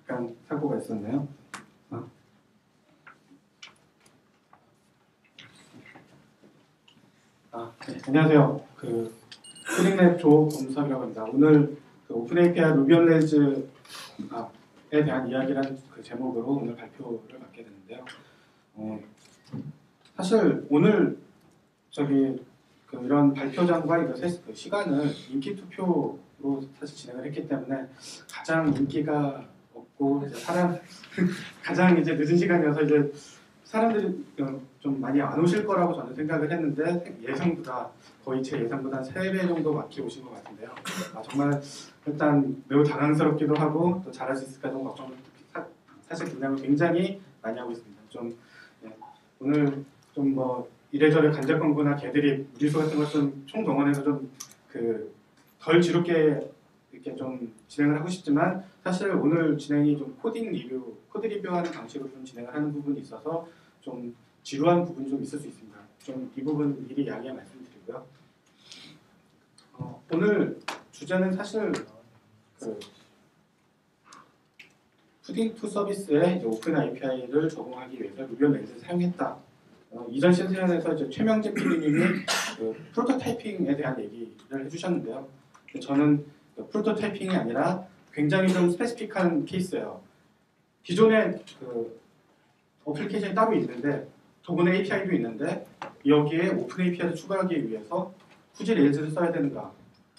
약간 사고가 있었네요. 네, 안녕하세요. 푸딩랩 조범석이라고 합니다. 오늘 오픈 API 루비 on 레일즈에 대한 이야기라는 제목으로 오늘 발표를 맡게 되는데요. 사실 오늘 이런 발표장과 시간을 인기 투표로 사실 진행을 했기 때문에 가장 인기가 없고 가장 이제 늦은 시간이어서 이제 사람들이 좀 많이 안 오실 거라고 저는 생각을 했는데 예상보다 거의 제 예상보다 3배 정도 많게 오신 것 같은데요. 정말 일단 매우 당황스럽기도 하고 또 잘할 수 있을까 좀 걱정. 사실 긴장을 굉장히 많이 하고 있습니다. 오늘 이래저래 간접 광고나 개들이 무리수 같은 것 좀 총동원해서 좀 덜 지롭게 이렇게 좀 진행을 하고 싶지만 사실 오늘 진행이 좀 코드 리뷰하는 방식으로 좀 진행을 하는 부분이 있어서 좀 지루한 부분이 좀 있을 수 있습니다. 좀 이 부분 미리 양해 말씀드리고요. 오늘 주제는 사실 푸딩2 서비스에 오픈 API를 적용하기 위해서 루비 on 레일즈를 사용했다. 이전 시즌에서 이제 최명진 PD님이 프로토타이핑에 대한 얘기를 해주셨는데요. 저는 프로토타이핑이 아니라 굉장히 좀 스페시픽한 케이스예요. 기존에 어플리케이션이 따로 있는데 도구의 API도 있는데 여기에 오픈 API를 추가하기 위해서 굳이 레일즈를 써야 되는가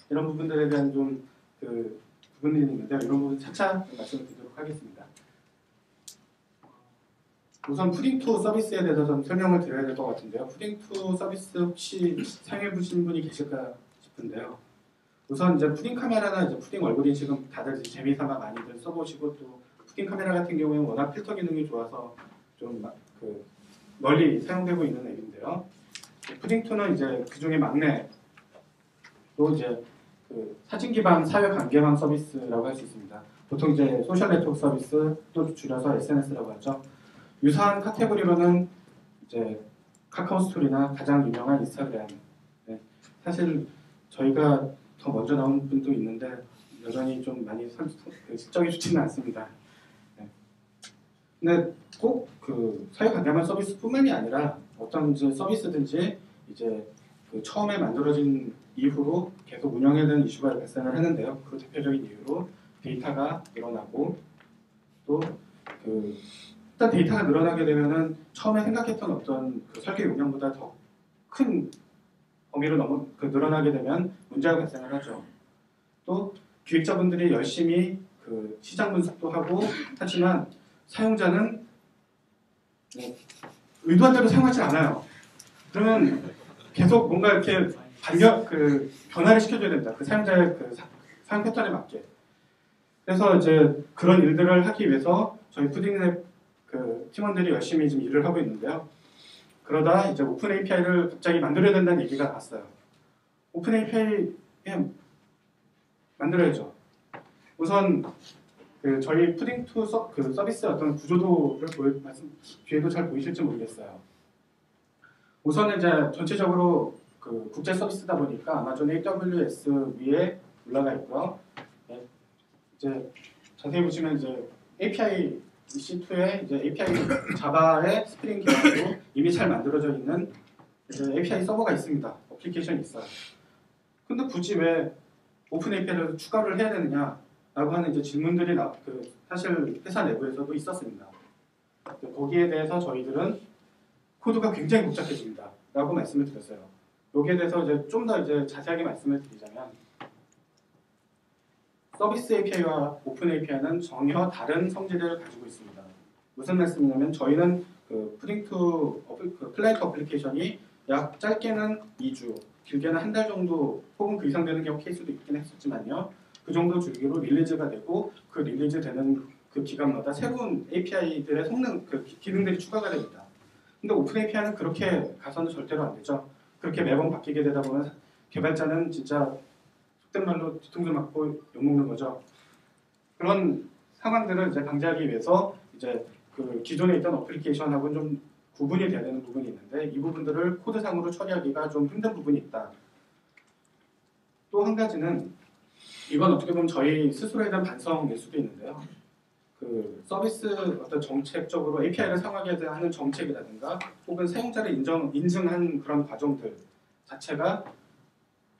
이런 부분들에 대한 좀 부분이 있는데 이런 부분 차차 말씀을 드리도록 하겠습니다. 우선 푸딩2 서비스에 대해서 좀 설명을 드려야 될 것 같은데요. 푸딩2 서비스 혹시 사용해 보신 분이 계실까 싶은데요. 우선 이제 푸딩 카메라나 이제 푸딩 얼굴인 지금 다들 재미삼아 많이들 써보시고 또 푸딩 카메라 같은 경우에는 워낙 필터 기능이 좋아서 좀 널리 사용되고 있는 앱인데요. 푸딩2는 이제 그 중에 막내 또 이제 사진 기반 사회 관계망 서비스라고 할 수 있습니다. 보통 이제 소셜 네트워크 서비스 또 줄여서 SNS라고 하죠. 유사한 카테고리로는 이제 카카오 스토리나 가장 유명한 인스타그램. 네. 사실 저희가 더 먼저 나온 분도 있는데 여전히 좀 많이 실적이 좋지는 않습니다. 네. 근데 꼭 사회 관계망 서비스뿐만이 아니라 어떤 이제 서비스든지 이제 처음에 만들어진 이후로 계속 운영해야 되는 이슈가 발생을 하는데요. 그 대표적인 이유로 데이터가 늘어나고 또 일단 데이터가 늘어나게 되면은 처음에 생각했던 어떤 설계 용량보다 더 큰 범위로 늘어나게 되면 문제가 발생을 하죠. 또 기획자분들이 열심히 시장 분석도 하고 하지만 사용자는 의도한 대로 사용하지 않아요. 그러면 계속 뭔가 이렇게 변화를 시켜줘야 됩니다. 사용자의 사용 패턴에 맞게. 그래서 이제 그런 일들을 하기 위해서 저희 푸딩랩 팀원들이 열심히 지금 일을 하고 있는데요. 그러다 이제 오픈 API를 갑자기 만들어야 된다는 얘기가 나왔어요. 오픈 API 만들어야죠. 우선 저희 푸딩2 서비스의 어떤 구조도를 뒤에도 잘 보이실지 모르겠어요. 우선 이제 전체적으로 국제 서비스다 보니까 아마존 AWS 위에 올라가 있고요. 네. 이제 자세히 보시면 이제 API EC2에 이제 API 자바의 스프링 기반으로 이미 잘 만들어져 있는 이제 API 서버가 있습니다. 어플리케이션이 있어요. 근데 굳이 왜 오픈 API를 추가를 해야 되느냐라고 하는 이제 질문들이 사실 회사 내부에서도 있었습니다. 거기에 대해서 저희들은 코드가 굉장히 복잡해집니다. 라고 말씀을 드렸어요. 여기에 대해서 이제 좀 더 이제 자세하게 말씀을 드리자면 서비스 API와 오픈 API는 전혀 다른 성질을 가지고 있습니다. 무슨 말씀이냐면 저희는 푸딩2 클라이언트 어플리케이션이 약 짧게는 2주, 길게는 한 달 정도 혹은 그 이상 되는 경우 케이스도 있긴 했었지만요. 그 정도 주기로 릴리즈가 되고 그 릴리즈 되는 그 기간마다 새로운 API들의 성능, 기능들이 추가가 됩니다. 근데 오픈 API는 그렇게 가서는 절대로 안 되죠. 그렇게 매번 바뀌게 되다 보면 개발자는 진짜 속된 말로 뒤통수 맞고 욕먹는 거죠. 그런 상황들을 이제 방지하기 위해서 이제 기존에 있던 어플리케이션하고는 좀 구분이 돼야 되는 부분이 있는데 이 부분들을 코드상으로 처리하기가 좀 힘든 부분이 있다. 또 한 가지는 이건 어떻게 보면 저희 스스로에 대한 반성일 수도 있는데요. 그 서비스 어떤 정책적으로 API를 사용하게 하는 정책이라든가 혹은 사용자를 인증한 그런 과정들 자체가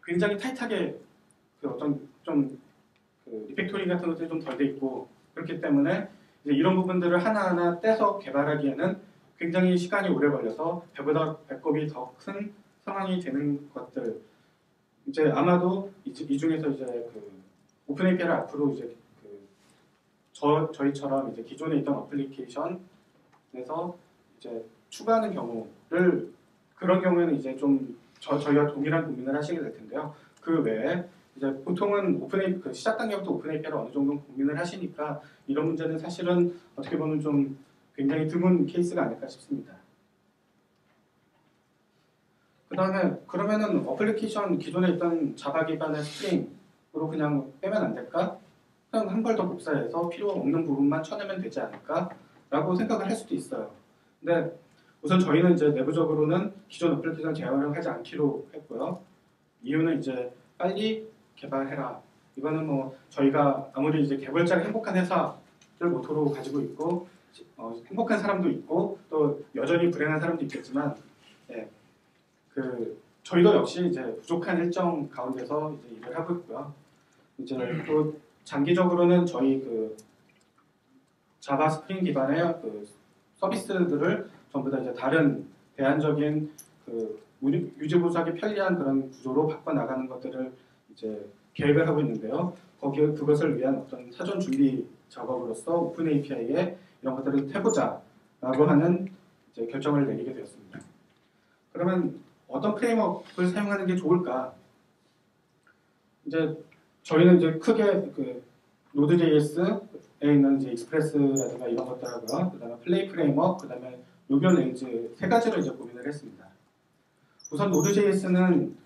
굉장히 타이트하게 그 어떤 좀 그 리팩토링 같은 것들이 좀 덜 돼 있고 그렇기 때문에 이제 이런 부분들을 하나하나 떼서 개발하기에는 굉장히 시간이 오래 걸려서 배보다 배꼽이 더 큰 상황이 되는 것들 이제 아마도 이 중에서 이제 그 오픈 API를 앞으로 이제 그 저희처럼 이제 기존에 있던 어플리케이션에서 이제 추가하는 경우를 그런 경우에는 이제 좀 저희가 동일한 고민을 하시게 될 텐데요. 그 외에 이제 보통은 그 시작 단계부터 오픈 API를 어느 정도 고민을 하시니까 이런 문제는 사실은 어떻게 보면 좀 굉장히 드문 케이스가 아닐까 싶습니다. 그 다음에 그러면은 어플리케이션 기존에 있던 자바 기반의 스프링으로 그냥 빼면 안 될까? 그냥 한 발 더 복사해서 필요 없는 부분만 쳐내면 되지 않을까? 라고 생각을 할 수도 있어요. 근데 우선 저희는 이제 내부적으로는 기존 어플리케이션 제어를 하지 않기로 했고요. 이유는 이제 빨리 개발해라. 이거는 뭐 저희가 아무리 이제 개발자가 행복한 회사를 모토로 가지고 있고 행복한 사람도 있고 또 여전히 불행한 사람도 있겠지만 예, 그 저희도 역시 이제 부족한 일정 가운데서 이제 일을 하고 있고요. 이제 또 장기적으로는 저희 그 자바 스프링 기반의 그 서비스들을 전부 다 이제 다른 대안적인 그 유지 보수하기 편리한 그런 구조로 바꿔 나가는 것들을 이제 계획을 하고 있는데요. 그것을 위한 어떤 사전 준비 작업으로서 오픈 API에 이런 것들을 해보자라고 하는 이제 결정을 내리게 되었습니다. 그러면 어떤 프레임워크를 사용하는 게 좋을까? 이제 저희는 이제 크게 그 노드.js에 있는 이제 익스프레스라든가 이런 것들하고요. 그다음에 플레이 프레임워크, 그다음에 루비 레일즈 세 가지를 이제 고민을 했습니다. 우선 노드.js는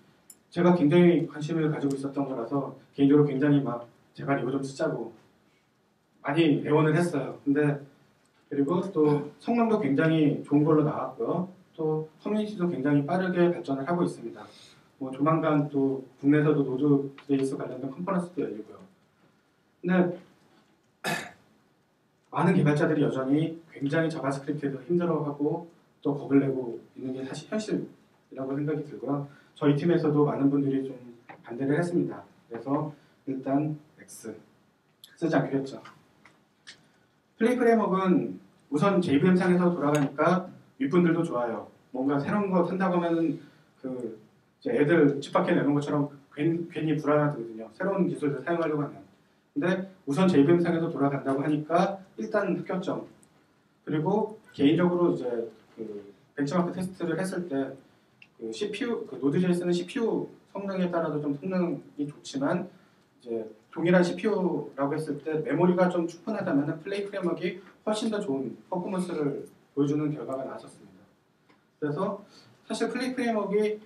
제가 굉장히 관심을 가지고 있었던 거라서 개인적으로 굉장히 막 제발 이거 좀 쓰자고 많이 애원을 했어요. 근데 그리고 또 성능도 굉장히 좋은 걸로 나왔고요. 또 커뮤니티도 굉장히 빠르게 발전을 하고 있습니다. 뭐 조만간 또 국내에서도 노드.js 관련된 컨퍼런스도 열리고요. 근데 많은 개발자들이 여전히 굉장히 자바스크립트에서 힘들어하고 또 겁을 내고 있는 게 사실 현실이라고 생각이 들고요. 저희 팀에서도 많은 분들이 좀 반대를 했습니다. 그래서 일단 X 쓰지 않기로 했죠. 플레이 프레임워크는 우선 JVM 상에서 돌아가니까 윗분들도 좋아요. 뭔가 새로운 거 탄다고 하면은 그 이제 애들 집 밖에 내놓은 것처럼 괜히 불안하거든요. 새로운 기술을 사용하려고 하면. 근데 우선 JVM 상에서 돌아간다고 하니까 일단 합격점. 그리고 개인적으로 이제 그 벤치마크 테스트를 했을 때 그 CPU, 그 노드.js는 CPU 성능에 따라서 좀 성능이 좋지만 이제 동일한 CPU라고 했을 때 메모리가 좀 충분하다면 플레이 프레임워크가 훨씬 더 좋은 퍼포먼스를 보여주는 결과가 나왔었습니다. 그래서 사실 플레이 프레임워크가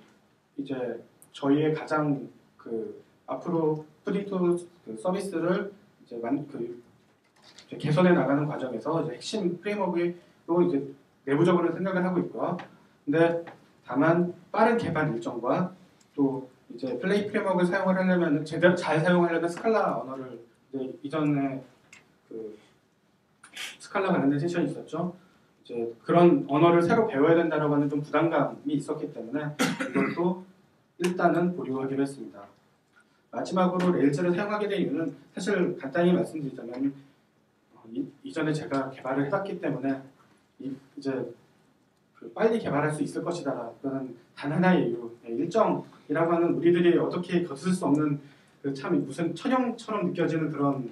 이제 저희의 가장 그 앞으로 프리토 그 서비스를 이제 이제 개선해 나가는 과정에서 이제 핵심 프레임워크로 이제 내부적으로 생각을 하고 있고요. 근데 다만 빠른 개발 일정과 또 이제 플레이 프레임워크를 사용을 하려면 제대로 잘 사용하려면 스칼라 언어를 이제 이전에 그 스칼라 관련된 세션이 있었죠. 이제 그런 언어를 새로 배워야 된다라고 하는 좀 부담감이 있었기 때문에 이것도 일단은 보류하기로 했습니다. 마지막으로 레일즈를 사용하게 된 이유는 사실 간단히 말씀드리자면 이전에 제가 개발을 해봤기 때문에 이제 빨리 개발할 수 있을 것이다. 그거는 단 하나의 이유. 일정이라고 하는 우리들이 어떻게 거슬 수 없는 그 참 무슨 천형처럼 느껴지는 그런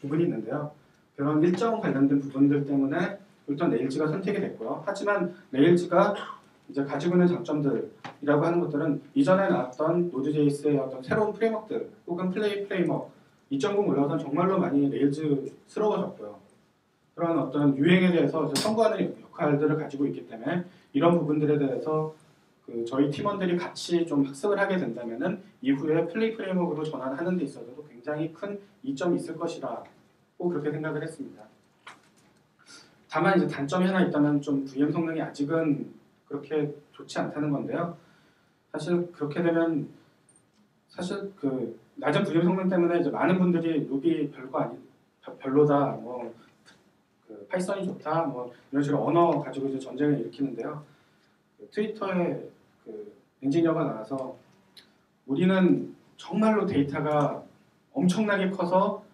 부분이 있는데요. 그런 일정 관련된 부분들 때문에 일단 레일즈가 선택이 됐고요. 하지만 레일즈가 이제 가지고 있는 장점들이라고 하는 것들은 이전에 나왔던 노드.js의 어떤 새로운 프레임워크들 혹은 플레이 프레임워크 2.0 올라와서 정말로 많이 레일즈스러워졌고요. 그런 어떤 유행에 대해서 선구하는 역할들을 가지고 있기 때문에 이런 부분들에 대해서 그 저희 팀원들이 같이 좀 학습을 하게 된다면은 이후에 플레이 프레임워크로 전환하는 데 있어서도 굉장히 큰 이점이 있을 것이라고 그렇게 생각을 했습니다. 다만 이제 단점이 하나 있다면 좀 VM 성능이 아직은 그렇게 좋지 않다는 건데요. 사실 그렇게 되면 사실 그 낮은 VM 성능 때문에 이제 많은 분들이 루비 별로다 뭐 그 파이썬이 좋다, 뭐 이런 식으로 언어 가지고 이제 전쟁을 일으키는데요. 그 트위터에 그 엔지니어가 나와서 우리는 정말로 데이터가 엄청나게 커서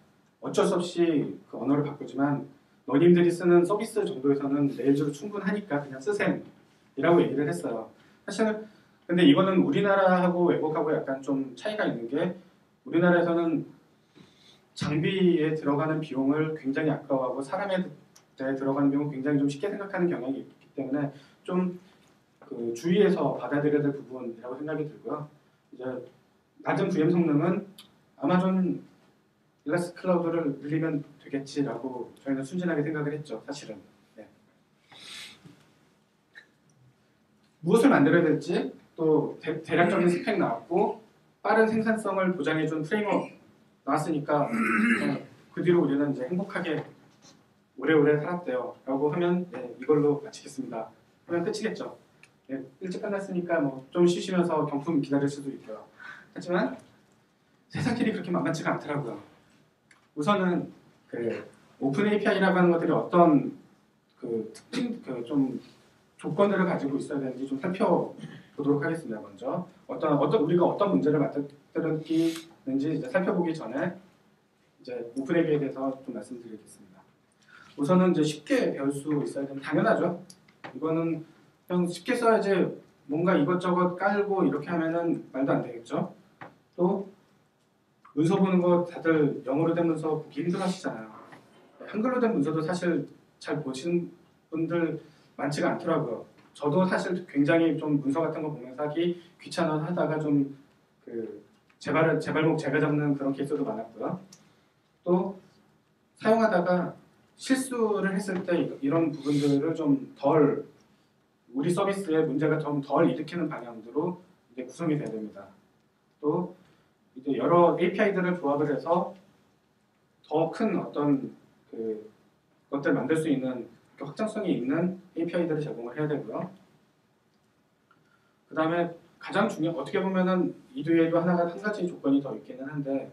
어쩔 수 없이 그 언어를 바꾸지만 너님들이 쓰는 서비스 정도에서는 레일즈로 충분하니까 그냥 쓰셈이라고 얘기를 했어요. 사실 근데 이거는 우리나라하고 외국하고 약간 좀 차이가 있는 게 우리나라에서는 장비에 들어가는 비용을 굉장히 아까워하고 사람에 들어가는 비용을 굉장히 좀 쉽게 생각하는 경향이 있기 때문에 좀 그 주의해서 받아들여야 될 부분이라고 생각이 들고요. 이제 낮은 VM 성능은 아마존 일라스트 클라우드를 늘리면 되겠지라고 저희는 순진하게 생각을 했죠. 사실은. 네. 무엇을 만들어야 될지 또 대략적인 스펙 나왔고 빠른 생산성을 보장해준 프레임워크 나왔으니까 그 뒤로 우리는 이제 행복하게 오래오래 살았대요 라고 하면 네, 이걸로 마치겠습니다. 그러면 끝이겠죠. 네, 일찍 끝났으니까 뭐 좀 쉬시면서 경품 기다릴 수도 있고요. 하지만 세상길이 그렇게 만만치가 않더라고요. 우선은 그 오픈 API라고 하는 것들이 어떤 그 특징, 그 좀 조건들을 가지고 있어야 되는지 좀 살펴보도록 하겠습니다. 먼저 우리가 어떤 문제를 만들었는지 이제 살펴보기 전에 이제 오픈 API에 대해서 좀 말씀드리겠습니다. 우선은 이제 쉽게 배울 수 있어야 되는 당연하죠. 이거는 그냥 쉽게 써야지 뭔가 이것저것 깔고 이렇게 하면은 말도 안 되겠죠. 또 문서 보는 거 다들 영어로 된 문서 보기 힘들어하시잖아요. 한글로 된 문서도 사실 잘 보시는 분들 많지가 않더라고요. 저도 사실 굉장히 좀 문서 같은 거 보면서 하기 귀찮아 하다가 좀 그 제발목 제가 잡는 그런 케이스도 많았고요. 또 사용하다가 실수를 했을 때 이런 부분들을 좀 덜 우리 서비스에 문제가 좀 덜 일으키는 방향으로 이제 구성이 돼야 됩니다. 또 이제 여러 API들을 조합을 해서 더 큰 어떤 그 것들 만들 수 있는 확장성이 있는 API들을 제공을 해야 되고요. 그 다음에 가장 어떻게 보면은 이 뒤에도 한 가지 조건이 더 있기는 한데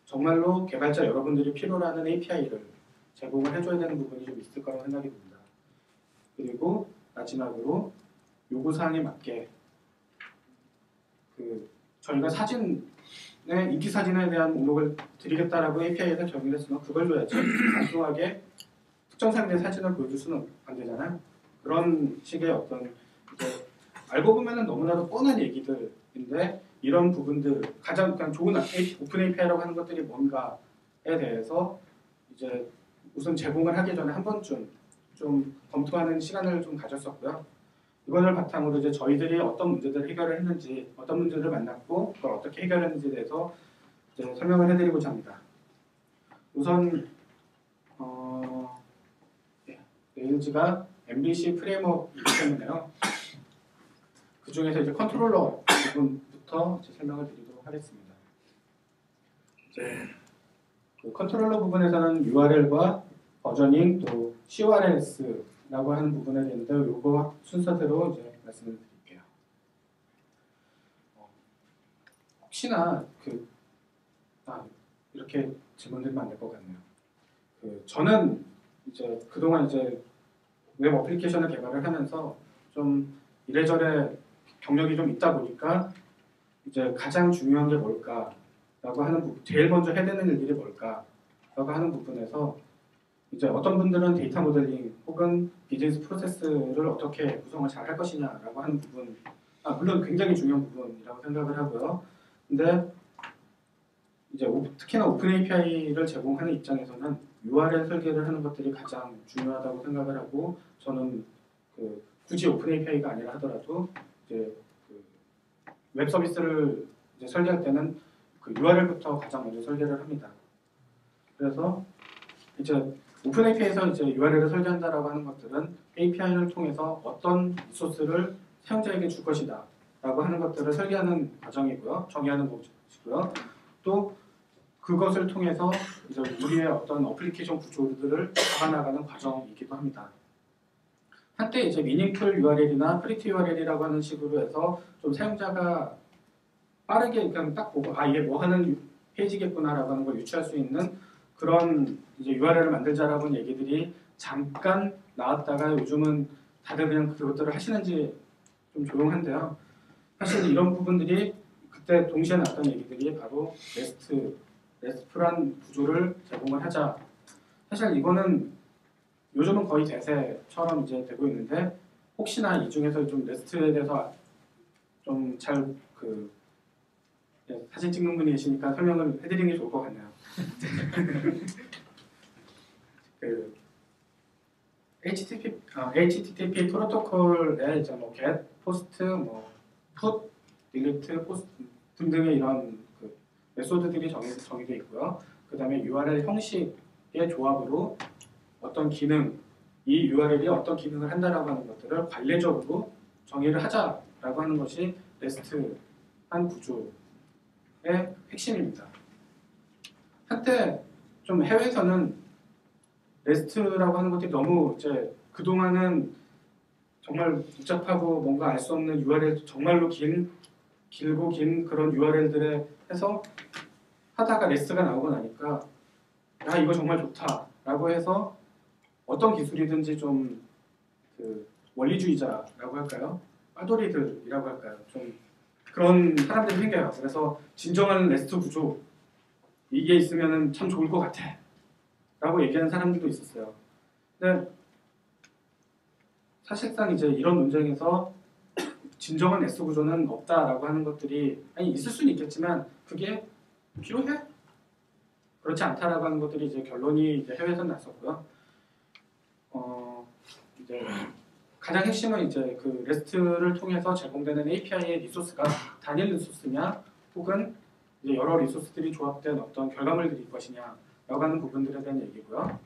정말로 개발자 여러분들이 필요로 하는 API를 제공을 해줘야 되는 부분이 좀 있을 거라고 생각이 듭니다. 그리고 마지막으로 요구사항에 맞게 그 저희가 인기 사진에 대한 목록을 드리겠다라고 API에서 정의를 했으면 그걸 줘야지 단순하게 특정 상대의 사진을 보여줄 수는 안 되잖아요. 그런 식의 어떤 이제 알고 보면은 너무나도 뻔한 얘기들인데 이런 부분들 가장 좋은 오픈 API라고 하는 것들이 뭔가에 대해서 이제 우선 제공을 하기 전에 한 번쯤 좀 검토하는 시간을 좀 가졌었고요. 이거를 바탕으로 이제 저희들이 어떤 문제들을 해결을 했는지, 어떤 문제를 만났고 그걸 어떻게 해결했는지에 대해서 이제 설명을 해드리고자 합니다. 우선 레일즈가 MVC 프레임워크이기 때문에요. 그 중에서 이제 컨트롤러 부분부터 이제 설명을 드리도록 하겠습니다. 이제 그 컨트롤러 부분에서는 URL과 버저닝 또 CORS라고 하는 부분에 있는데 이거 순서대로 이제 말씀을 드릴게요. 혹시나 이렇게 질문드리면 안 될 것 같네요. 저는 이제 그동안 이제 웹 어플리케이션을 개발을 하면서 좀 이래저래 경력이 좀 있다 보니까 이제 가장 중요한 게 뭘까라고 하는 부분, 제일 먼저 해야 되는 일들이 뭘까라고 하는 부분에서 이제 어떤 분들은 데이터 모델링 혹은 비즈니스 프로세스를 어떻게 구성을 잘 할 것이냐라고 하는 부분, 물론 굉장히 중요한 부분이라고 생각을 하고요. 근데 이제 특히나 오픈 API를 제공하는 입장에서는 URL 설계를 하는 것들이 가장 중요하다고 생각을 하고 저는 굳이 오픈 API가 아니라 하더라도 이제 웹 서비스를 이제 설계할 때는 URL부터 가장 먼저 설계를 합니다. 그래서 이제 오픈 API에서 이제 URL을 설계한다라고 하는 것들은 API를 통해서 어떤 리소스를 사용자에게 줄 것이다 라고 하는 것들을 설계하는 과정이고요. 정의하는 것이고요. 또 그것을 통해서 이제 우리의 어떤 어플리케이션 구조들을 잡아나가는 과정이기도 합니다. 한때 이제 미닝풀 URL이나 프리티 URL이라고 하는 식으로 해서 좀 사용자가 빠르게 그냥 딱 보고 이게 뭐 하는 페이지겠구나라고 하는 걸 유추할 수 있는 그런 이제 URL을 만들자라고 얘기들이 잠깐 나왔다가 요즘은 다들 그냥 그것들을 하시는지 좀 조용한데요. 사실 이런 부분들이 그때 동시에 나왔던 얘기들이 바로 레스트란 구조를 제공을 하자. 사실 이거는 요즘은 거의 대세처럼 이제 되고 있는데 혹시나 이 중에서 좀 레스트에 대해서 좀 잘 사진 찍는 분이 계시니까 설명을 해드리는 게 좋을 것 같네요. 그 HTTP 프로토콜에 이제 뭐 get, post, 뭐 put, delete, post 등등의 이런 그 메소드들이 정의되어 있고요. 그 다음에 URL 형식의 조합으로 어떤 기능, 이 URL이 어떤 기능을 한다라고 하는 것들을 관례적으로 정의를 하자라고 하는 것이 REST한 구조의 핵심입니다. 한때 좀 해외에서는 REST라고 하는 것들이 너무 이제 그동안은 정말 복잡하고 뭔가 알 수 없는 URL, 정말로 길고 긴 그런 URL들에 해서 하다가 REST가 나오고 나니까 야 이거 정말 좋다라고 해서 어떤 기술이든지 좀 그 원리주의자라고 할까요? 빠돌이들이라고 할까요? 좀 그런 사람들이 생겨요. 그래서 진정한 REST 구조 이게 있으면 참 좋을 것 같아 라고 얘기하는 사람들도 있었어요. 근데 사실상 이제 이런 논쟁에서 진정한 S 구조는 없다라고 하는 것들이 아니 있을 수는 있겠지만 그게 필요해? 그렇지 않다라고 하는 것들이 이제 결론이 이제 해외에서 났었고요. 이제 가장 핵심은 이제 그 REST를 통해서 제공되는 API의 리소스가 단일 리소스냐 혹은 이제 여러 리소스들이 조합된 어떤 결과물들일 것이냐라고 하는 부분들에 대한 얘기고요.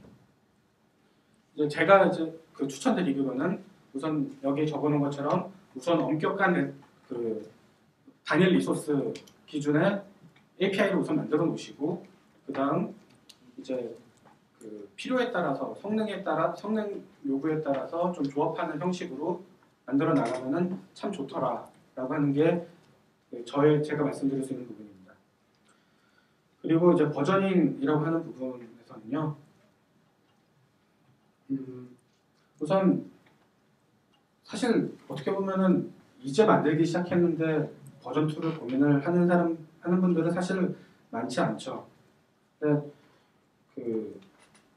이제 제가 이제 그 추천드리기로는 우선 여기 적어놓은 것처럼 우선 엄격한 그 단일 리소스 기준의 API를 우선 만들어 놓으시고 그 다음 이제 그 필요에 따라서 성능 요구에 따라서 좀 조합하는 형식으로 만들어 나가면은 참 좋더라라고 하는 게 제가 말씀드릴 수 있는 부분입니다. 그리고 이제 버저닝이라고 하는 부분에서는요. 우선 사실 어떻게 보면은 이제 만들기 시작했는데 버전 2를 고민을 하는 분들은 사실 많지 않죠. 근데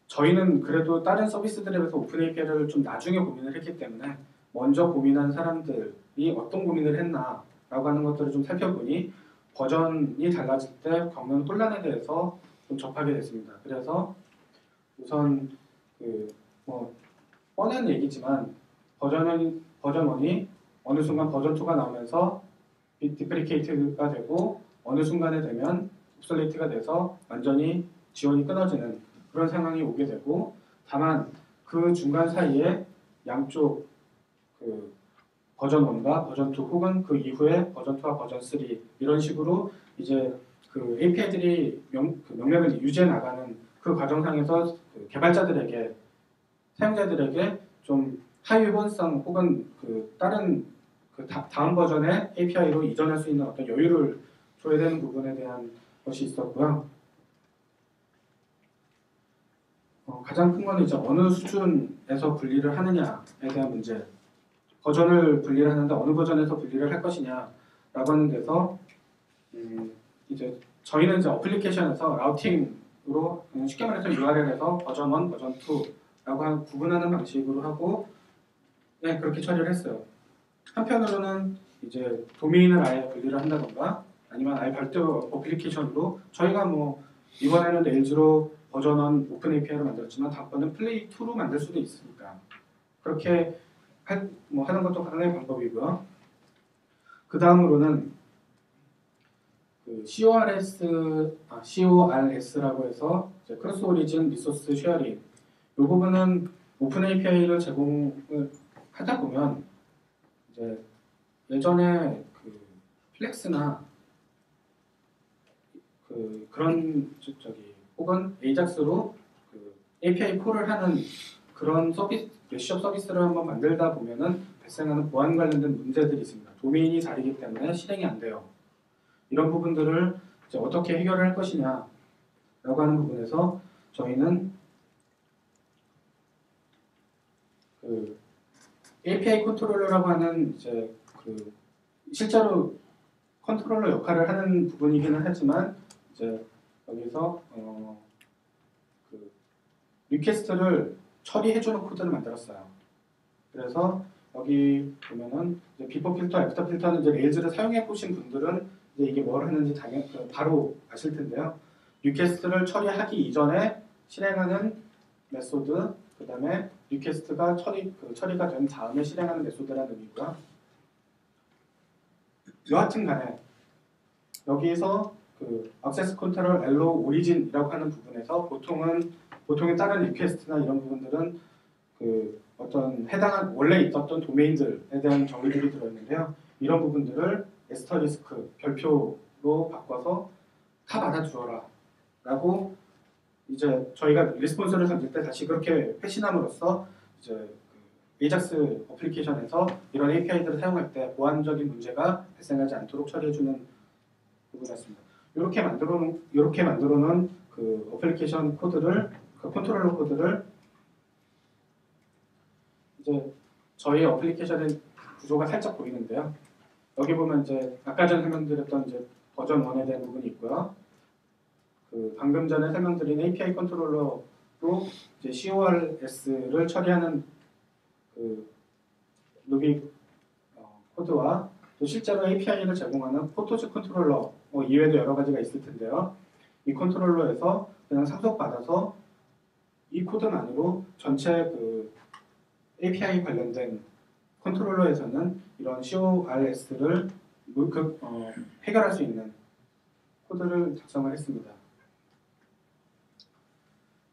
저희는 그래도 다른 서비스들에 비해서 오픈 API를 좀 나중에 고민을 했기 때문에 먼저 고민한 사람들이 어떤 고민을 했나라고 하는 것들을 좀 살펴보니 버전이 달라질 때 겪는 혼란에 대해서 좀 접하게 됐습니다. 그래서 우선 뭐 뻔한 얘기지만 버전 1이 어느 순간 버전 2가 나오면서 디프리케이트가 되고 어느 순간에 되면 옵솔레이트가 돼서 완전히 지원이 끊어지는 그런 상황이 오게 되고 다만 그 중간 사이에 양쪽 그 버전 1과 버전 2 혹은 그 이후에 버전 2와 버전 3 이런 식으로 이제 그 API들이 명령을 유지해 나가는 그 과정상에서 그 개발자들에게 사용자들에게 좀 하위 호환성 혹은 그 다른 그 다음 버전의 API로 이전할 수 있는 어떤 여유를 줘야 되는 부분에 대한 것이 있었고요. 가장 큰 거는 이제 어느 수준에서 분리를 하느냐에 대한 문제. 버전을 분리를 하는데 어느 버전에서 분리를 할 것이냐라고 하는 데서 이제 저희는 이제 어플리케이션에서 라우팅으로 쉽게 말해서 URL에서 버전 1, 버전 2라고 구분하는 방식으로 하고 네, 그렇게 처리를 했어요. 한편으로는 이제 도메인을 아예 분리를 한다던가 아니면 아예 별도 어플리케이션으로 저희가 뭐 이번에는 레일즈로 버전 1 오픈 API를 만들었지만 다음번은 플레이 2로 만들 수도 있으니까 그렇게 하는 것도 하나의 방법이고요. 그 다음으로는 그 CORS라고 해서 크로스 오리진 리소스 쉐어링 이 부분은 오픈 API를 제공을 하다 보면 이제 예전에 그 플렉스나 그런 혹은 에이작스로 그 API 콜을 하는 그런 메시업 서비스를 한번 만들다 보면은 발생하는 보안 관련된 문제들이 있습니다. 도메인이 다르기 때문에 실행이 안 돼요. 이런 부분들을 이제 어떻게 해결을 할 것이냐라고 하는 부분에서 저희는 그 API 컨트롤러라고 하는 이제 그 실제로 컨트롤러 역할을 하는 부분이기는 하지만 이제 여기서 그 리퀘스트를 처리해주는 코드를 만들었어요. 그래서 여기 보면은 이제 비포 필터, 애프터 필터는 이제 레일즈를 사용해 보신 분들은 이제 이게 뭘 하는지 바로 아실 텐데요. 리퀘스트를 처리하기 이전에 실행하는 메소드, 그 다음에 리퀘스트가 처리가 된 다음에 실행하는 메소드라는 의미고요. 여하튼 간에 여기서 그 액세스 컨트롤 엘로 오리진이라고 하는 부분에서 보통에 따른 리퀘스트나 이런 부분들은 그 어떤 해당한 원래 있었던 도메인들에 대한 정의들이 들어있는데요. 이런 부분들을 에스터리스크 별표로 바꿔서 다 받아주어라 라고 이제 저희가 리스폰스를 던질 때 다시 그렇게 회신함으로써 이제 그 에이작스 어플리케이션에서 이런 API들을 사용할 때 보안적인 문제가 발생하지 않도록 처리해주는 부분이었습니다. 이렇게 만들어놓은 그 어플리케이션 코드를 그 컨트롤러 코드를 이제 저희 어플리케이션의 구조가 살짝 보이는데요. 여기 보면 이제 아까 전에 설명드렸던 이제 버전 1에 대한 부분이 있고요. 그 방금 전에 설명드린 API 컨트롤러로 이제 CORS를 처리하는 그 루비 코드와 또 실제로 API를 제공하는 포토즈 컨트롤러 이외에도 여러 가지가 있을 텐데요. 이 컨트롤러에서 그냥 상속받아서 이 코드만으로 전체 그 API 관련된 컨트롤러에서는 이런 CORS를 해결할 수 있는 코드를 작성을 했습니다.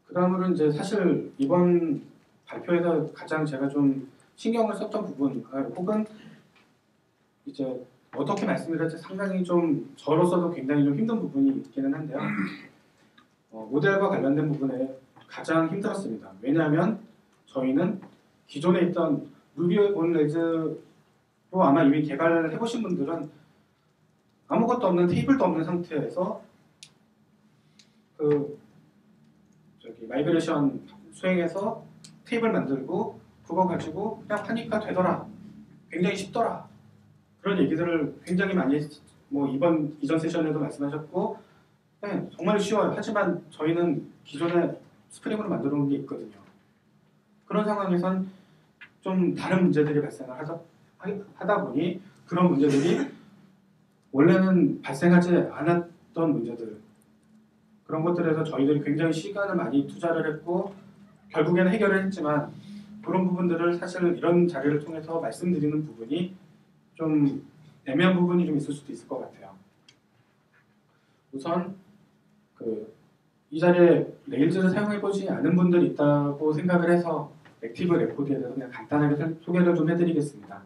그 다음으로 이제 사실 이번 발표에서 가장 제가 좀 신경을 썼던 부분, 혹은 이제 어떻게 말씀드릴지 상당히 좀 저로서도 굉장히 좀 힘든 부분이 있기는 한데요. 모델과 관련된 부분에 가장 힘들었습니다. 왜냐하면 저희는 기존에 있던 루비 온 레일즈로 아마 이미 개발을 해보신 분들은 아무것도 없는 테이블도 없는 상태에서 그 마이그레이션 수행해서 테이블 만들고 그거 가지고 그냥 하니까 되더라. 굉장히 쉽더라. 그런 얘기들을 굉장히 많이 이전 세션에도 말씀하셨고 네, 정말 쉬워요. 하지만 저희는 기존에 스프링으로 만들어 놓은 게 있거든요. 그런 상황에선 좀 다른 문제들이 발생을 하다 보니 그런 문제들이 원래는 발생하지 않았던 문제들 그런 것들에서 저희들이 굉장히 시간을 많이 투자를 했고 결국에는 해결을 했지만 그런 부분들을 사실 이런 자리를 통해서 말씀드리는 부분이 좀 애매한 부분이 좀 있을 수도 있을 것 같아요. 우선 이 자리에 레일즈를 사용해보지 않은 분들이 있다고 생각을 해서 액티브 레코드에 대해서 그냥 간단하게 소개를 좀 해드리겠습니다.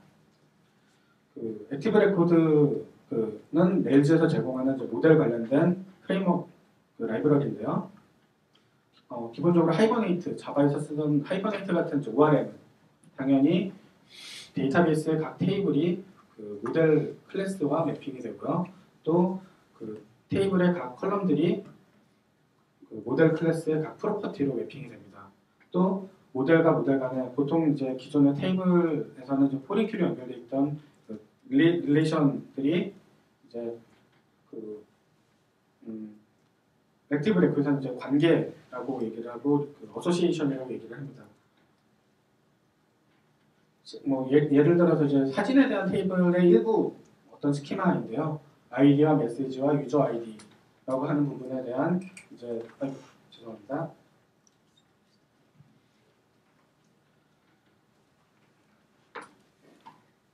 액티브 레코드는 레일즈에서 제공하는 모델 관련된 프레임워크 라이브러리인데요. 기본적으로 하이버네이트, 자바에서 쓰던 하이버네이트 같은 ORM은 당연히 데이터베이스의 각 테이블이 그 모델 클래스와 매핑이 되고요. 또 그 테이블의 각 컬럼들이 그 모델 클래스의 각 프로퍼티로 매핑이 됩니다. 또 모델과 모델 간에 보통 이제 기존의 테이블에서는 좀 포린 큐로 연결되어 있던 그 릴레이션들이 이제 액티브 레코드에서는 이제 관계라고 얘기를 하고 어소시에이션이라고 얘기를 합니다. 예를 들어서 이제 사진에 대한 테이블의 일부 어떤 스키마인데요. 아이디와 메시지와 유저 아이디라고 하는 부분에 대한 이제 죄송합니다.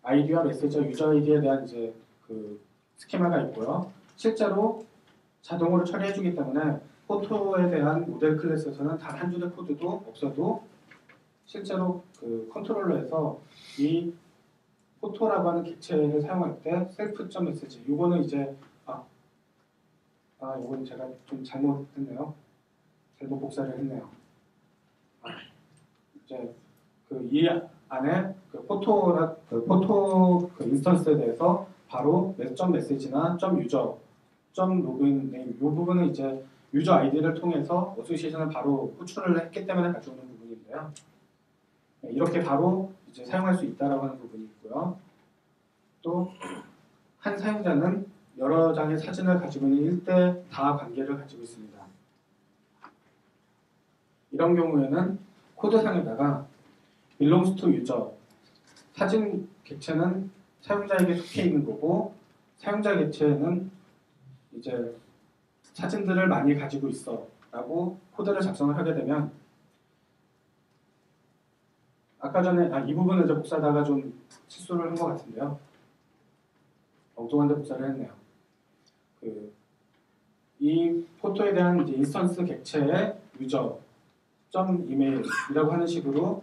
아이디와 메시지와 유저 아이디에 대한 이제 그 스키마가 있고요. 실제로 자동으로 처리해주기 때문에 포토에 대한 모델 클래스에서는 단 한 줄의 코드도 없어도 실제로 그 컨트롤러에서 이 포토라고 하는 객체를 사용할 때 셀프.메시지 이거는 이제 이건 제가 좀 잘못했네요. 잘못 복사를 했네요. 이제 이 안에 포토 인스턴스에 대해서 바로 .메시지나 .유저, .로그인 네임 이 부분은 이제 유저 아이디를 통해서 어소시에이션을 바로 호출을 했기 때문에 가져오는 부분인데요. 네, 이렇게 바로 이제 사용할 수 있다라고 하는 부분이 있고요. 또 한 사용자는 여러 장의 사진을 가지고 있는 1대 다 관계를 가지고 있습니다. 이런 경우에는 코드상에다가 belongs to user, 사진 객체는 사용자에게 속해 있는 거고 사용자 객체는 이제 사진들을 많이 가지고 있어 라고 코드를 작성을 하게 되면 아까 전에 이 부분을 이제 복사하다가 좀 실수를 한 것 같은데요. 엉뚱한데 복사를 했네요. 이 포토에 대한 이제 인스턴스 객체의 유저 점 이메일이라고 하는 식으로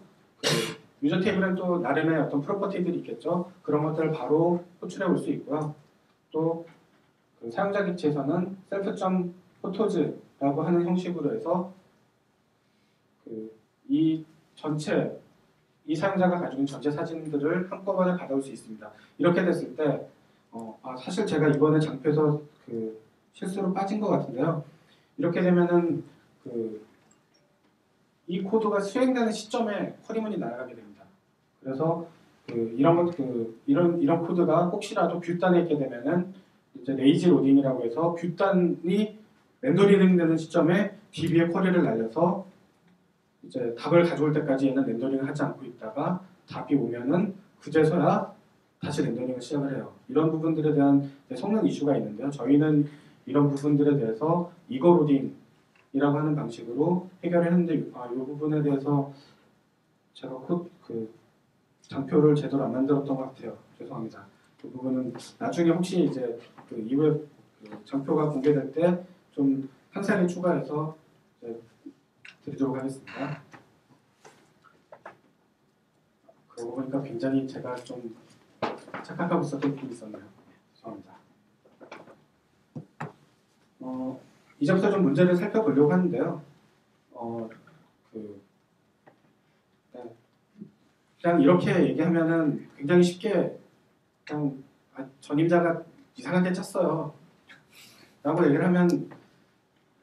유저 테이블은 또 나름의 어떤 프로퍼티들이 있겠죠. 그런 것들을 바로 호출해 올 수 있고요. 또 사용자 객체에서는 self.photos 라고 하는 형식으로 해서 이 전체 이 사용자가 가지고 있는 전체 사진들을 한꺼번에 받아올 수 있습니다. 이렇게 됐을 때 사실 제가 이번에 장표에서 실수로 빠진 것 같은데요. 이렇게 되면은 이 코드가 수행되는 시점에 쿼리문이 날아가게 됩니다. 그래서 이런 코드가 혹시라도 뷰단에 있게 되면은 이제 레이지 로딩이라고 해서 뷰단이 렌더링 되는 시점에 DB에 쿼리를 날려서 이제 답을 가져올 때까지 얘는 렌더링을 하지 않고 있다가 답이 오면은 그제서야 다시 렌더링을 시작을 해요. 이런 부분들에 대한 성능 이슈가 있는데요. 저희는 이런 부분들에 대해서 이거 로딩이라고 하는 방식으로 해결을 했는데 이 부분에 대해서 제가 장표를 제대로 안 만들었던 것 같아요. 죄송합니다. 그 부분은 나중에 혹시 이제 이후에 장표가 공개될 때 좀 상세하게 추가해서 드리도록 하겠습니다. 그러고 보니까 굉장히 제가 좀 착각하고 있었던 부분이 있었네요. 죄송합니다. 이제부터 좀 문제를 살펴보려고 하는데요. 그냥 이렇게 얘기하면은 굉장히 쉽게 그냥 전임자가 이상하게 짰어요 라고 얘기를 하면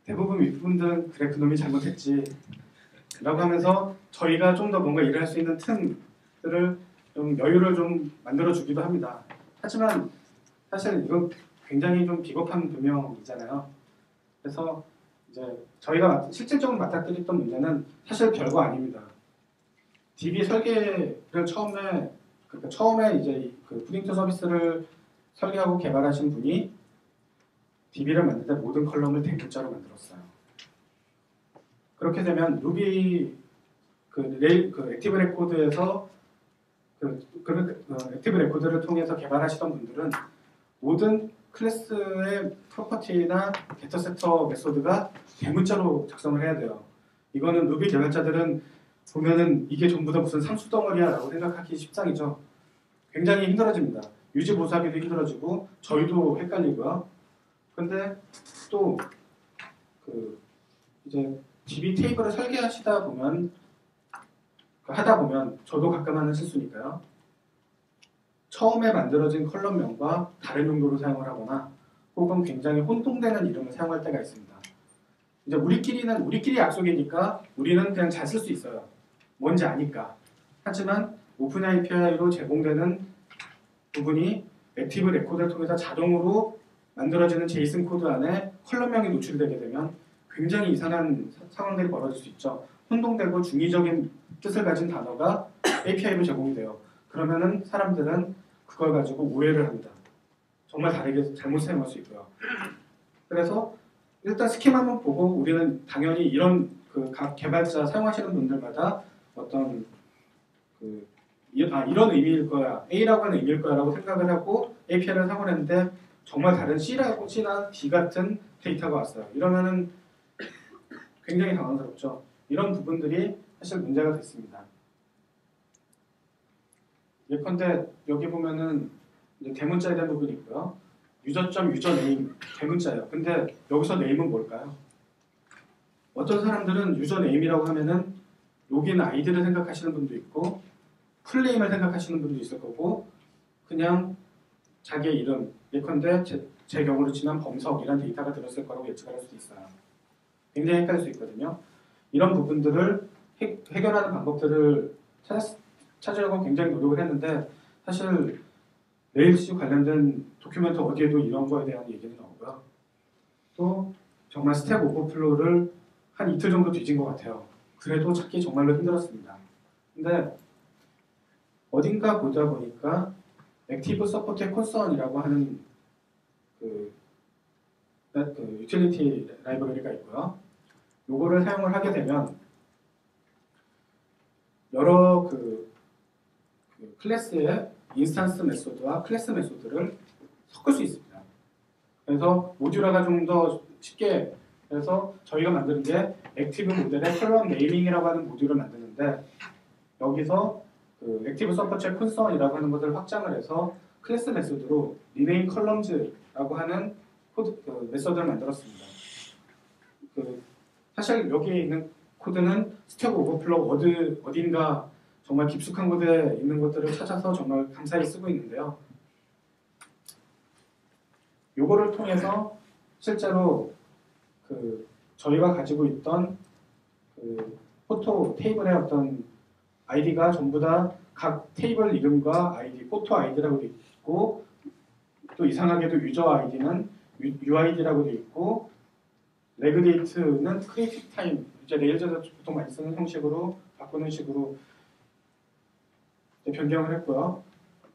대부분 윗분들은 그래 그놈이 잘못했지 라고 하면서 저희가 좀 더 뭔가 일을 할 수 있는 틈들을 좀 여유를 좀 만들어 주기도 합니다. 하지만 사실 이건 굉장히 좀 비겁한 변명이잖아요. 그래서 이제 저희가 실질적으로 맞닥뜨렸던 문제는 사실 별거 아닙니다. DB 설계를 처음에 이제 푸딩2 서비스를 설계하고 개발하신 분이 DB를 만들 때 모든 컬럼을 대문자로 만들었어요. 그렇게 되면 루비 액티브 레코드에서 액티브 레코드를 통해서 개발하시던 분들은 모든 클래스의 프로퍼티나 게터 세터 메소드가 대문자로 작성을 해야 돼요. 이거는 루비 개발자들은 보면은 이게 전부 다 무슨 상수 덩어리야 라고 생각하기 십상이죠. 굉장히 힘들어집니다. 유지 보수하기도 힘들어지고 저희도 헷갈리고요. 근데 또 이제 DB 테이블을 설계하시다 보면 하다 보면 저도 가끔 하는 실수니까요. 처음에 만들어진 컬럼명과 다른 용도로 사용을 하거나 혹은 굉장히 혼동되는 이름을 사용할 때가 있습니다. 이제 우리끼리 약속이니까 우리는 그냥 잘 쓸 수 있어요. 뭔지 아니까. 하지만 오픈 API로 제공되는 부분이 액티브 레코드를 통해서 자동으로 만들어지는 제이슨 코드 안에 컬럼명이 노출되게 되면 굉장히 이상한 상황들이 벌어질 수 있죠. 혼동되고 중의적인 뜻을 가진 단어가 API로 제공이 돼요. 그러면은 사람들은 그걸 가지고 오해를 합니다. 정말 다르게 잘못 사용할 수 있고요. 그래서 일단 스키마만 보고 우리는 당연히 이런 각 개발자 사용하시는 분들마다 어떤 이런 의미일 거야, A라고 하는 의미일 거야라고 생각을 하고 API를 사용을 했는데 정말 다른 C나 D 같은 데이터가 왔어요. 이러면은 굉장히 당황스럽죠. 이런 부분들이 사실 문제가 됐습니다. 예컨대 여기 보면은 이제 대문자에 대한 부분이 있고요. 유저 네임 대문자예요. 근데 여기서 네임은 뭘까요? 어떤 사람들은 유저 네임이라고 하면은 로그인 아이디를 생각하시는 분도 있고 풀네임을 생각하시는 분도 있을 거고 그냥 자기의 이름 예컨대 제 경우로 치면 범석이라는 데이터가 들었을 거라고 예측할 수도 있어요. 굉장히 헷갈릴 수 있거든요. 이런 부분들을 해결하는 방법들을 찾으려고 굉장히 노력을 했는데 사실 레일즈 관련된 도큐멘트 어디에도 이런 거에 대한 얘기는 없고요. 또 정말 스택 오버플로우를 한 이틀 정도 뒤진 것 같아요. 그래도 찾기 정말로 힘들었습니다. 근데 어딘가 보다 보니까 액티브 서포트 콘선이라고 하는 그 유틸리티 라이브러리가 있고요. 요거를 사용을 하게 되면 여러 클래스의 인스턴스 메소드와 클래스 메소드를 섞을 수 있습니다. 그래서 모듈화가 좀 더 쉽게 해서 저희가 만드는 게 액티브 모델의 컬럼 네이밍이라고 하는 모듈을 만드는데 여기서 액티브 서포트 콘선이라고 하는 것을 확장을 해서 클래스 메소드로 리네임 컬럼즈라고 하는 메소드를 만들었습니다. 사실 여기에 있는 코드는 스택 오버플로우 어딘가 정말 깊숙한 곳에 있는 것들을 찾아서 정말 감사히 쓰고 있는데요. 요거를 통해서 실제로 저희가 가지고 있던 포토 테이블의 어떤 아이디가 전부 다 각 테이블 이름과 아이디, 포토 아이디라고 되어 있고 또 이상하게도 유저 아이디는 UID라고 되어 있고 레그데이트는 크리에이티브 타임, 이제 레일즈에서 보통 많이 쓰는 형식으로 바꾸는 식으로 변경을 했고요.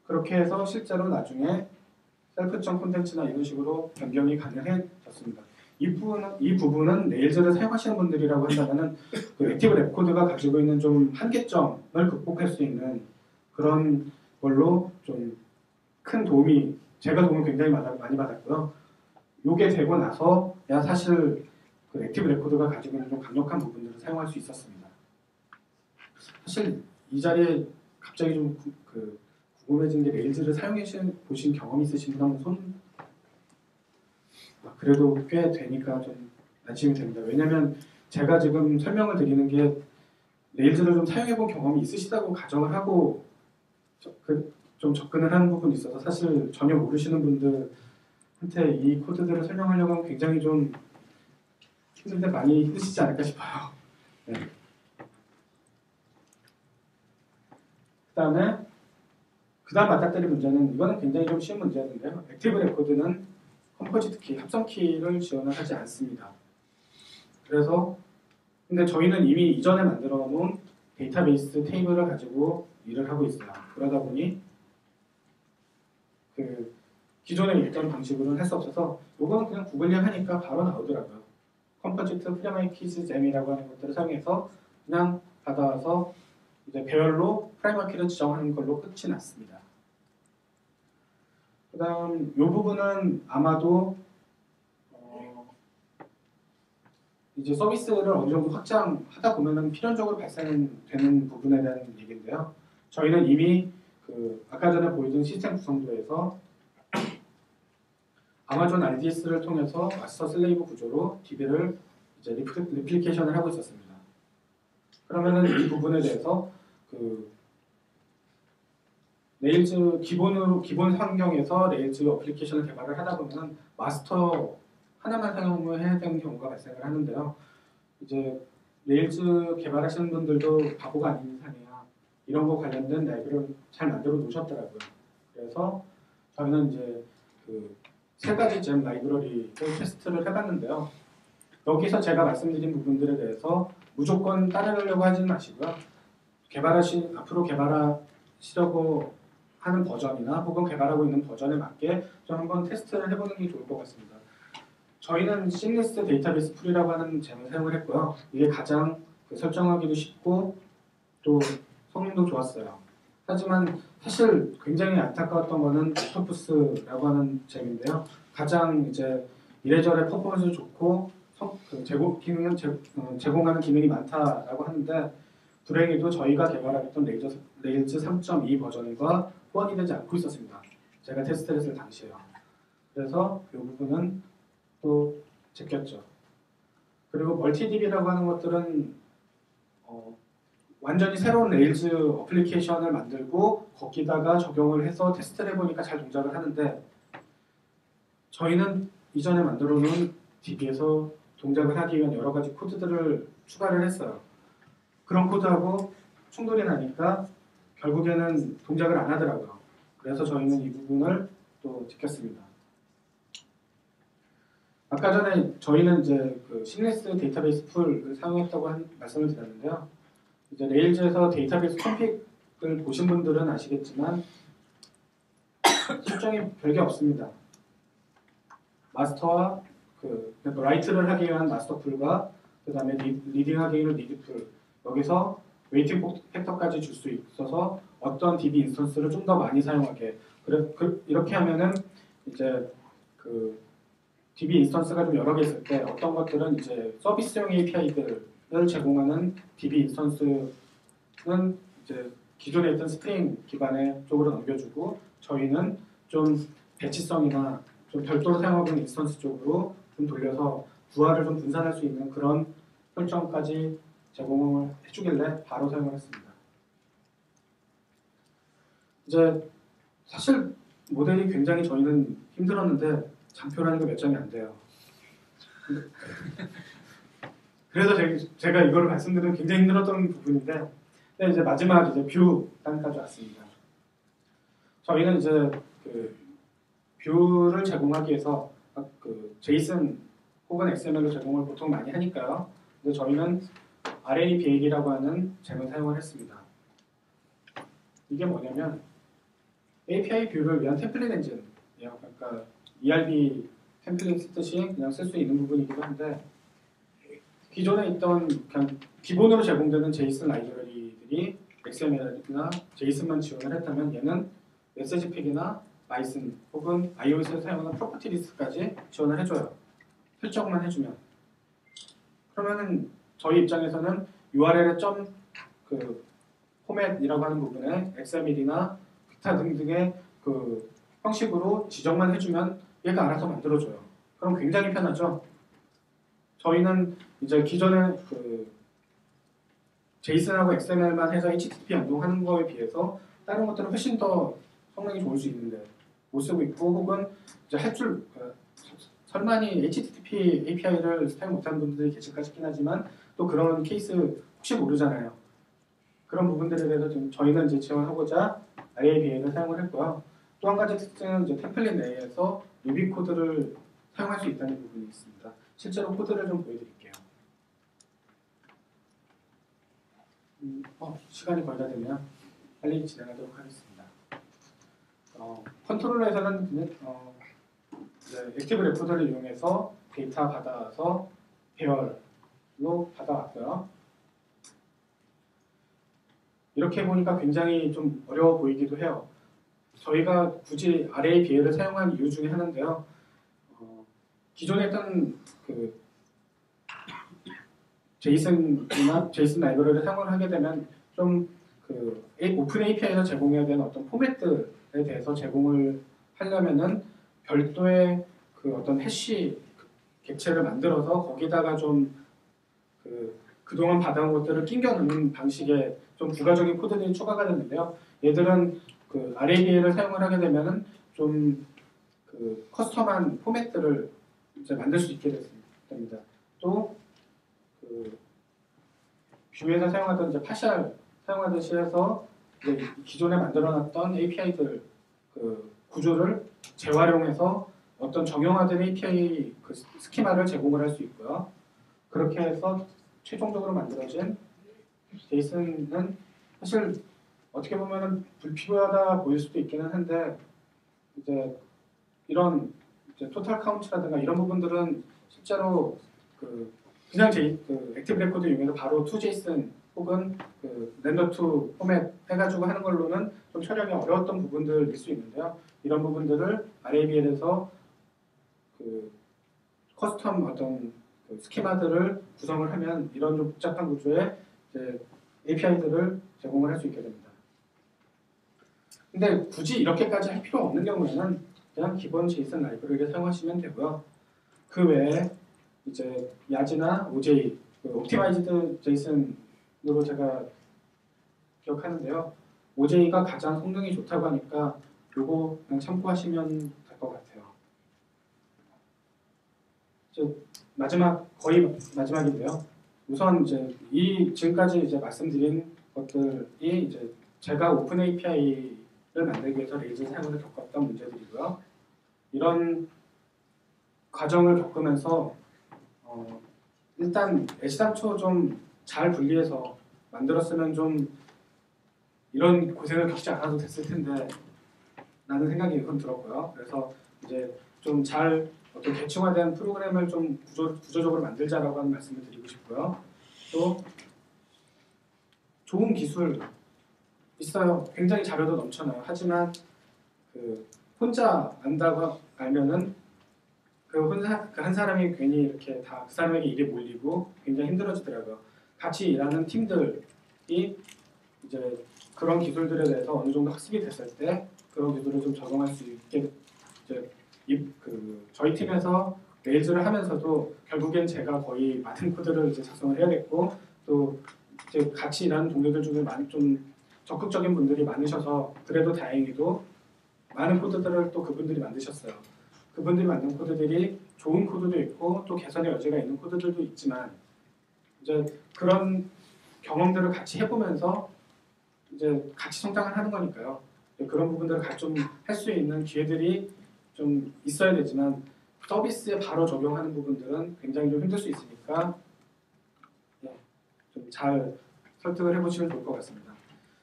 그렇게 해서 실제로 나중에 셀프점 콘텐츠나 이런 식으로 변경이 가능해졌습니다. 이 부분은 레일즈를 사용하시는 분들이라고 한다면 액티브 레코드가 가지고 있는 좀 한계점을 극복할 수 있는 그런 걸로 좀 큰 도움이, 제가 도움을 굉장히 많이 받았고요. 요게 되고 나서야 사실 액티브 레코드가 가지고 있는 좀 강력한 부분들을 사용할 수 있었습니다. 사실 이 자리에 갑자기 좀 궁금해진 게 레일즈를 사용해 보신 경험이 있으신 분 한번 손. 그래도 꽤 되니까 좀 안심이 됩니다. 왜냐면 제가 지금 설명을 드리는 게 레일즈를 좀 사용해 본 경험이 있으시다고 가정을 하고 좀 접근을 하는 부분이 있어서 사실 전혀 모르시는 분들한테 이 코드들을 설명하려고 하면 굉장히 좀 힘든데 많이 힘드시지 않을까 싶어요. 네. 그 다음 맞닥뜨릴 문제는, 이거는 굉장히 좀 쉬운 문제였는데요. 액티브 레코드는 컴포지트 키, 합성 키를 지원을 하지 않습니다. 그래서 근데 저희는 이미 이전에 만들어 놓은 데이터베이스 테이블을 가지고 일을 하고 있어요. 그러다 보니 기존에 있던 방식으로는 할 수 없어서 이건 그냥 구글링 하니까 바로 나오더라고요. 컴포지트 프라이머리 키즈 잼이라고 하는 것들을 사용해서 그냥 받아와서 이제 배열로 프라이머리 키를 지정하는 걸로 끝이 났습니다. 그 다음 이 부분은 아마도 이제 서비스를 어느 정도 확장하다 보면은 필연적으로 발생되는 부분에 대한 얘기인데요. 저희는 이미 아까 전에 보여준 시스템 구성도에서 아마존 RDS를 통해서 마스터 슬레이브 구조로 DB를 이제 리플리케이션을 하고 있었습니다. 그러면은 이 부분에 대해서 레일즈 기본 환경에서 레일즈 어플리케이션을 개발을 하다 보면 마스터 하나만 사용을 해야 되는 경우가 발생을 하는데요. 이제 레일즈 개발하시는 분들도 바보가 아닌 이상이야. 이런 거 관련된 라이브를 잘 만들어 놓으셨더라고요. 그래서 저희는 이제 세 가지 잼 라이브러리를 테스트를 해봤는데요. 여기서 제가 말씀드린 부분들에 대해서 무조건 따르려고 하지는 마시고요. 앞으로 개발하시려고 하는 버전이나 혹은 개발하고 있는 버전에 맞게 좀 한번 테스트를 해보는 게 좋을 것 같습니다. 저희는 시니스 데이터베이스 풀이라고 하는 잼을 사용을 했고요. 이게 가장 설정하기도 쉽고 또 성능도 좋았어요. 하지만 사실 굉장히 안타까웠던 거는 옥토푸스라고 하는 잼인데요. 가장 이제 이래저래 퍼포먼스 좋고 제공하는 기능이 많다라고 하는데 불행히도 저희가 개발했던 레일즈 3.2 버전과 호환이 되지 않고 있었습니다. 제가 테스트를 했을 당시에요. 그래서 이 부분은 또 제꼈죠. 그리고 멀티DB라고 하는 것들은 완전히 새로운 레일즈 어플리케이션을 만들고 거기다가 적용을 해서 테스트를 해보니까 잘 동작을 하는데 저희는 이전에 만들어 놓은 DB에서 동작을 하기 위한 여러 가지 코드들을 추가를 했어요. 그런 코드하고 충돌이 나니까 결국에는 동작을 안 하더라고요. 그래서 저희는 이 부분을 또 지켰습니다. 아까 전에 저희는 이제 그 시내스 데이터베이스 풀을 사용했다고 말씀을 드렸는데요. 이제 레일즈에서 데이터베이스 컴픽을 보신 분들은 아시겠지만 설정이 별게 없습니다. 마스터와 그러니까 라이트를 하기 위한 마스터 풀과 그 다음에 리딩하기 위한 리드 풀, 여기서 웨이팅 팩터까지 줄 수 있어서 어떤 DB 인스턴스를 좀 더 많이 사용하게, 이렇게 하면은 이제 그 DB 인스턴스가 좀 여러 개 있을 때 어떤 것들은 이제 서비스용 API들을 제공하는 DB 인스턴스는 이제 기존에 있던 스프링 기반의 쪽으로 넘겨주고, 저희는 좀 배치성이나 좀 별도로 사용하고 있는 인스턴스 쪽으로 좀 돌려서 부하를 좀 분산할 수 있는 그런 설정까지 제공을 해주길래 바로 사용을 했습니다. 이제 사실 모델이 굉장히 저희는 힘들었는데 장표라는 게 몇 장이 안 돼요. 그래서 제가 이거를 말씀드리면 굉장히 힘들었던 부분인데, 근데 이제 마지막 이제 뷰 단까지 왔습니다. 저희는 이제 그 뷰를 제공하기 위해서 그 제이슨 혹은 XML로 제공을 보통 많이 하니까요. 근데 저희는 RABA라고 하는 잼을 사용을 했습니다. 이게 뭐냐면 API 뷰를 위한 템플릿 엔진이에요. 그러니까 ERB 템플릿 쓰듯이 그냥 쓸 수 있는 부분이기도 한데, 기존에 있던 그냥 기본으로 제공되는 제이슨 라이브러리들이 XML이나 제이슨만 지원을 했다면 얘는 메시지 팩이나 마이슨 혹은 iOS에서 사용하는 프로퍼티 리스트까지 지원을 해줘요. 설정만 해주면. 그러면은 저희 입장에서는 URL의 그 포맷이라고 하는 부분에 XML이나 기타 등등의 그 형식으로 지정만 해주면 얘가 알아서 만들어줘요. 그럼 굉장히 편하죠. 저희는 이제 기존에 그 제이슨하고 XML만 해서 HTTP 연동하는 거에 비해서 다른 것들은 훨씬 더 성능이 좋을 수 있는데 못 쓰고 있고, 혹은 이제 설마니 HTTP API를 사용 못하는 분들이 계실까 싶긴 하지만 또 그런 케이스 혹시 모르잖아요. 그런 부분들에 대해서 좀 저희는 이제 지원하고자 RABA를 사용을 했고요. 또 한 가지 특징은 이제 템플릿 내에서 루비 코드를 사용할 수 있다는 부분이 있습니다. 실제로 코드를 좀 보여드릴게요. 시간이 거의 다 되면 빨리 진행하도록 하겠습니다. 컨트롤러에서는 액티브 레코더를 이용해서 데이터 받아서 배열로 받아왔고요. 이렇게 보니까 굉장히 좀 어려워 보이기도 해요. 저희가 굳이 RABA를 사용한 이유 중에 하나인데요. 기존에 했던 그 제이슨이나 제이슨 라이브러리를 사용을 하게 되면 좀 그 오픈 API에서 제공해야 되는 어떤 포맷들에 대해서 제공을 하려면은 별도의 그 어떤 해시 객체를 만들어서 거기다가 좀 그동안 받아온 것들을 끼겨 넣는 방식의 좀 부가적인 코드들이 추가가 됐는데요. 얘들은 그 RABA를 사용을 하게 되면은 좀 그 커스텀한 포맷들을 이제 만들 수 있게 됩니다. 또 그 뷰에서 사용하던 이제 파샬 사용하듯이 해서 이제 기존에 만들어놨던 API들 그 구조를 재활용해서 어떤 정형화된 API 그 스키마를 제공을 할 수 있고요. 그렇게 해서 최종적으로 만들어진 제이슨은 사실 어떻게 보면은 불필요하다 보일 수도 있기는 한데, 이제 이런 이제 토탈 카운트라든가 이런 부분들은 실제로 그냥 그 액티브 레코드 이용해서 바로 2JSON 혹은 그 렌더2 포맷 해가지고 하는 걸로는 좀 처리하기 어려웠던 부분들일 수 있는데요. 이런 부분들을 RABA에서 그 커스텀 어떤 그 스키마들을 구성을 하면 이런 좀 복잡한 구조의 이제 API들을 제공을 할 수 있게 됩니다. 근데 굳이 이렇게까지 할 필요 없는 경우에는 그냥 기본 제이슨 라이브러리를 사용하시면 되고요. 그 외에 이제 야지나 OJ, 옵티마이즈드 제이슨으로 제가 기억하는데요. OJ가 가장 성능이 좋다고 하니까 요거 그냥 참고하시면 될 것 같아요. 거의 마지막인데요. 우선 이제 지금까지 이제 말씀드린 것들이 이제 제가 오픈 API를 만들기 위해서 레이즈 사용을 겪었던 문제들이고요. 이런 과정을 겪으면서 일단 애시당초 좀 잘 분리해서 만들었으면 좀 이런 고생을 겪지 않아도 됐을 텐데 라는 생각이 우선 들었고요. 그래서 이제 좀 잘 어떤 계층화된 프로그램을 좀 구조적으로 만들자라고 하는 말씀을 드리고 싶고요. 또 좋은 기술 있어요. 굉장히 자료도 넘쳐나요. 하지만 혼자 안다고 알면은 그 한 사람이 괜히 이렇게 다 그 사람에게 일이 몰리고 굉장히 힘들어지더라고요. 같이 일하는 팀들이 이제 그런 기술들에 대해서 어느 정도 학습이 됐을 때 그런 기술을 좀 적용할 수 있게 이제 저희 팀에서 레일즈를 하면서도 결국엔 제가 거의 많은 코드를 이제 작성을 해야겠고 또 이제 같이 일하는 동료들 중에 많이 좀 적극적인 분들이 많으셔서 그래도 다행히도 많은 코드들을 또 그분들이 만드셨어요. 그분들이 만든 코드들이 좋은 코드도 있고 또 개선의 여지가 있는 코드들도 있지만 이제 그런 경험들을 같이 해보면서 이제 같이 성장을 하는 거니까요. 그런 부분들을 같이 좀 할 수 있는 기회들이 좀 있어야 되지만 서비스에 바로 적용하는 부분들은 굉장히 좀 힘들 수 있으니까 좀 잘 설득을 해보시면 좋을 것 같습니다.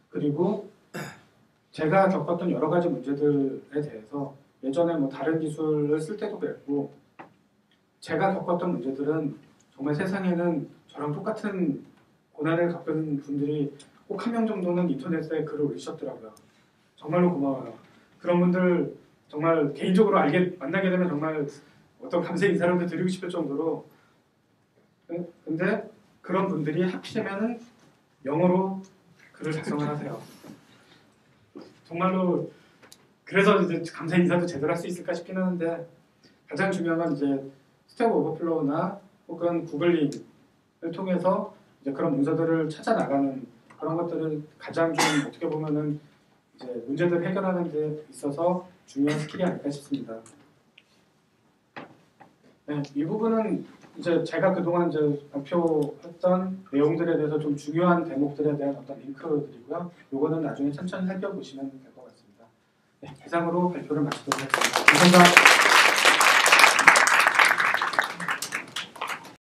그리고 제가 겪었던 여러 가지 문제들에 대해서 예전에 뭐 다른 기술을 쓸 때도 그랬고 제가 겪었던 문제들은 정말 세상에는 저랑 똑같은 고난을 겪은 분들이 꼭 한 명 정도는 인터넷에 글을 올리셨더라고요. 정말로 고마워요. 그런 분들 정말 개인적으로 만나게 되면 정말 어떤 감사의 인사라도 드리고 싶을 정도로 근데 그런 분들이 하필이면은 영어로 글을 작성을 하세요. 정말로 그래서 이제 감사의 인사도 제대로 할 수 있을까 싶긴 하는데 가장 중요한 건 이제 스택 오버플로우나 혹은 구글링을 통해서 이제 그런 문서들을 찾아 나가는 그런 것들을 가장 좀 어떻게 보면은 이제 문제들 해결하는 데 있어서 중요한 스킬이 아닐까 싶습니다. 네, 이 부분은 이제 제가 그동안 이제 발표했던 내용들에 대해서 좀 중요한 대목들에 대한 어떤 링크들이고요. 요거는 나중에 천천히 살펴보시면 될 것 같습니다. 네, 이상으로 발표를 마치도록 하겠습니다. 감사합니다.